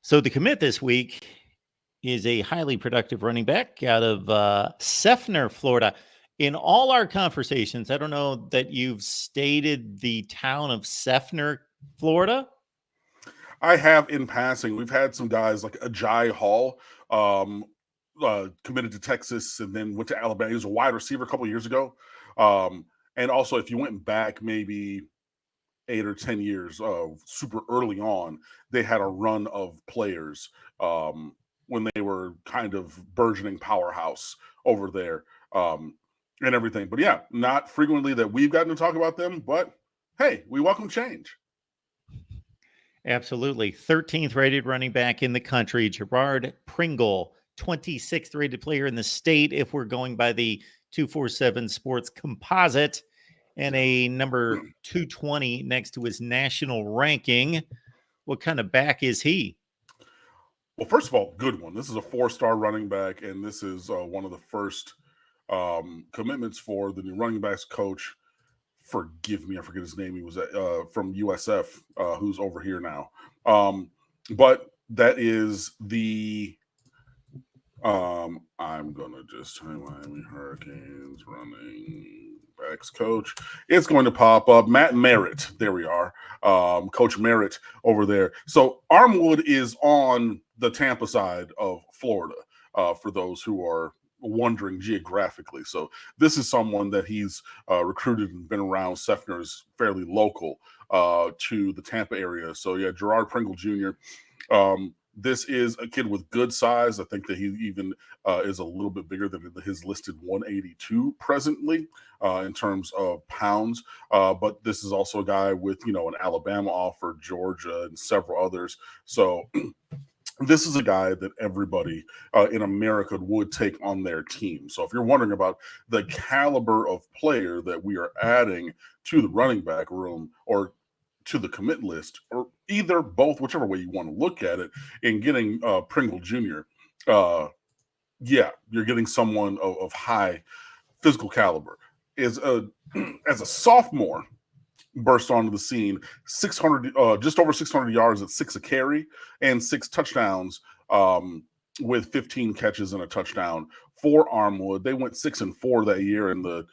So the commit this week is a highly productive running back out of Seffner, Florida. In all our conversations, I don't know that you've stated the town of Seffner, Florida. I have in passing. We've had some guys like Ajay Hall, committed to Texas and then went to Alabama. He was a wide receiver a couple of years ago. And also, if you went back maybe 8 or 10 years, super early on, they had a run of players when they were kind of burgeoning powerhouse over there and everything. But yeah, not frequently that we've gotten to talk about them, but hey, we welcome change. Absolutely. 13th rated running back in the country, Gerard Pringle, 26th rated player in the state, if we're going by the 247 Sports Composite, and a number 220 next to his national ranking. What kind of back is he? Well, first of all, good one. This is a 4-star running back, and this is one of the first commitments for the new running backs coach. Forgive me, I forget his name. He was from USF, who's over here now. But that is the I'm gonna just type Miami Hurricanes running backs coach. It's going to pop up. Matt Merritt. There we are. Coach Merritt over there. So Armwood is on the Tampa side of Florida, for those who are wondering geographically. So this is someone that he's recruited and been around. Seffner is fairly local to the Tampa area. So yeah, Gerard Pringle Jr. This is a kid with good size. I think that he even is a little bit bigger than his listed 182 presently in terms of pounds. But this is also a guy with, an Alabama offer, Georgia, and several others. So this is a guy that everybody in America would take on their team. So if you're wondering about the caliber of player that we are adding to the running back room or to the commit list, or either both, whichever way you want to look at it, in getting Pringle Jr., yeah, you're getting someone of high physical caliber. As a sophomore, burst onto the scene, 600, just over 600 yards at 6 a carry and 6 touchdowns with 15 catches and a touchdown for Armwood. They went 6-4 that year in the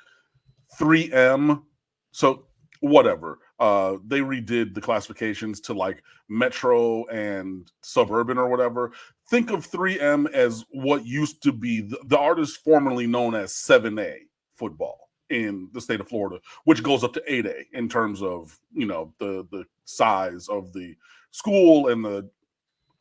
3M. So whatever. They redid the classifications to like metro and suburban or whatever. Think of 3M as what used to be the artist formerly known as 7A football in the state of Florida, which goes up to 8A in terms of, the size of the school and the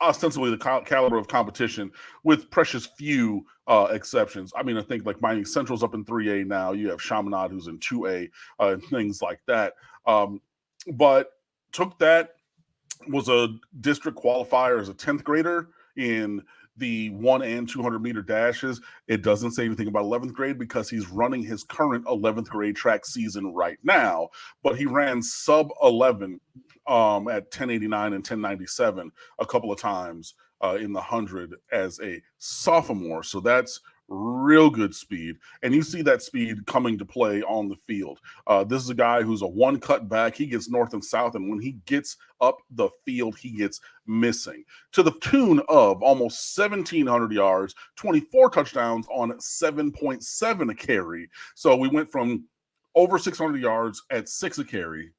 ostensibly the caliber of competition, with precious few exceptions. I mean, I think like Miami Central's up in 3A now. You have Chaminade who's in 2A and things like that. But took that, was a district qualifier as a 10th grader in the 1 and 200 meter dashes. It doesn't say anything about 11th grade because he's running his current 11th grade track season right now, but he ran sub 11 at 1089 and 1097 a couple of times in the 100 as a sophomore. So that's real good speed, and you see that speed coming to play on the field. This is a guy who's a one cut back. He gets north and south, and when he gets up the field, he gets missing to the tune of almost 1,700 yards, 24 touchdowns on 7.7 a carry. So we went from over 600 yards at 6 a carry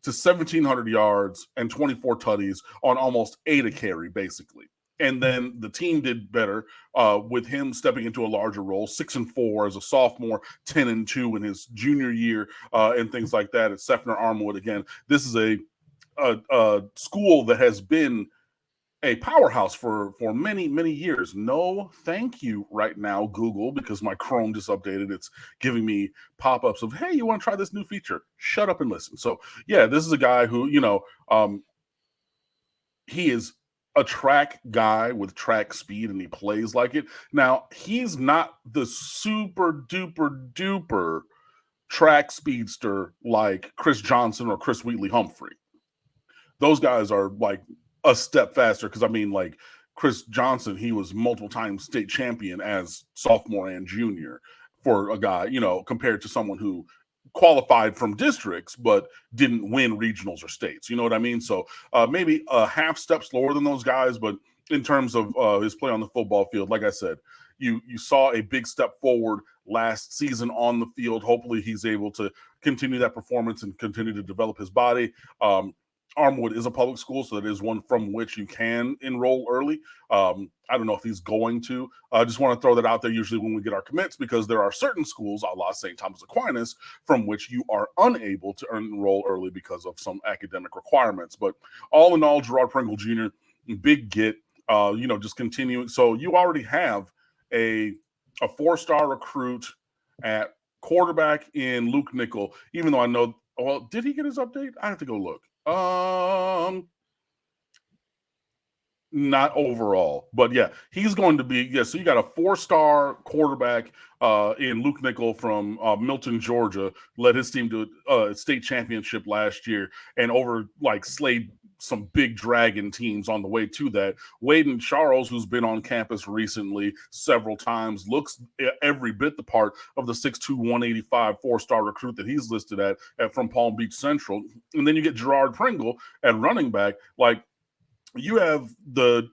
to 1,700 yards and 24 tutties on almost 8 a carry, basically. And then the team did better with him stepping into a larger role, 6-4 as a sophomore, 10-2 in his junior year, and things like that at Seffner Armwood. Again, this is a school that has been a powerhouse for many, many years. No, thank you right now, Google, because my Chrome just updated. It's giving me pop-ups of, hey, you want to try this new feature? Shut up and listen. So, yeah, this is a guy who, he is a track guy with track speed, and he plays like it. Now, he's not the super duper duper track speedster like Chris Johnson or Chris Wheatley Humphrey. Those guys are like a step faster, because I mean, like Chris Johnson, he was multiple time state champion as sophomore and junior for a guy, compared to someone who qualified from districts, but didn't win regionals or states. You know what I mean? So maybe a half step slower than those guys, but in terms of his play on the football field, like I said, you saw a big step forward last season on the field. Hopefully he's able to continue that performance and continue to develop his body. Armwood is a public school, so that is one from which you can enroll early. I don't know if he's going to. I just want to throw that out there usually when we get our commits, because there are certain schools, a la St. Thomas Aquinas, from which you are unable to enroll early because of some academic requirements. But all in all, Gerard Pringle Jr., big get, just continuing. So you already have a 4-star recruit at quarterback in Luke Nickel, even though I know, well, did he get his update? I have to go look. Not overall, but yeah, he's going to be, so you got a 4-star quarterback in Luke Nickel from Milton, Georgia, led his team to a state championship last year and slayed some big dragon teams on the way to that. Waden Charles, who's been on campus recently several times, looks every bit the part of the 6'2", 185 4-star recruit that he's listed at from Palm Beach Central. And then you get Gerard Pringle at running back. Like, you have the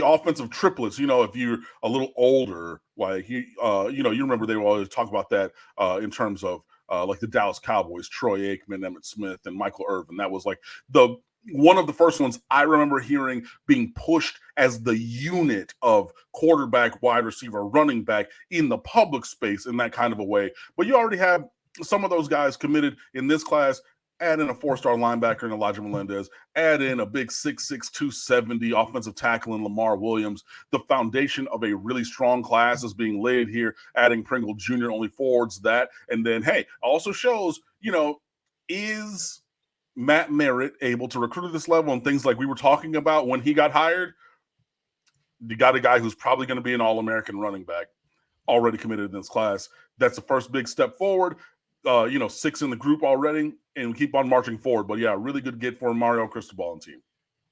offensive triplets. If you're a little older, you remember they would always talk about that in terms of like the Dallas Cowboys, Troy Aikman, Emmitt Smith, and Michael Irvin. That was like one of the first ones I remember hearing being pushed as the unit of quarterback, wide receiver, running back in the public space in that kind of a way. But you already have some of those guys committed in this class. Add in a 4-star linebacker in Elijah Melendez. Add in a big 6'6", 270 offensive tackle in Lamar Williams. The foundation of a really strong class is being laid here. Adding Pringle Jr. only forwards that. And then, hey, also shows, is Matt Merritt able to recruit at this level and things like we were talking about when he got hired? You got a guy who's probably going to be an All-American running back already committed in this class. That's the first big step forward. 6 in the group already, and keep on marching forward. But yeah, really good get for Mario Cristobal and team.